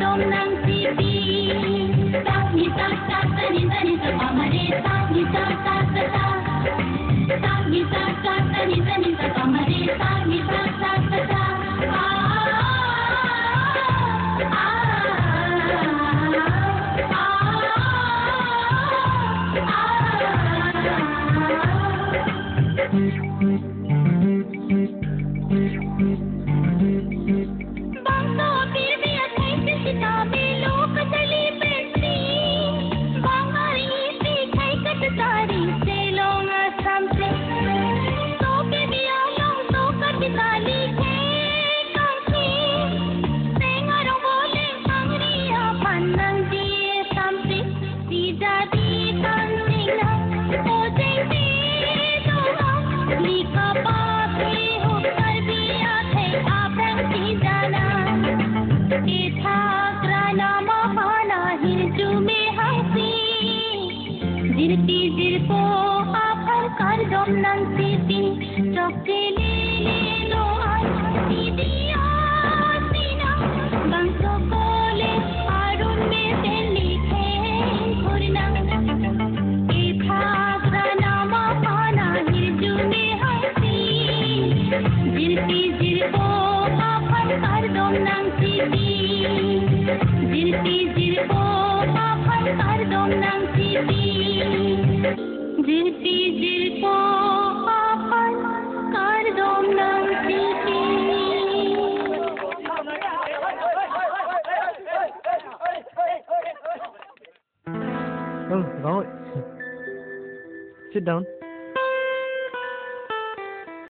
kardom ng TV. Sa ni sa ni sa ni sa pamare sa ni sa sa ni sa ni sa pamare sa ni sa Dirpo apar kardom ng TV. Chokele lo ay sidiya sina bangso kole arun me likhe khurnang ithagra nama pana hirju me hasi dirpo apar kardom ng TV. Dirpo apar kardom ng TV. Dirpo apar kardom ng TV. Vâng, Sit down.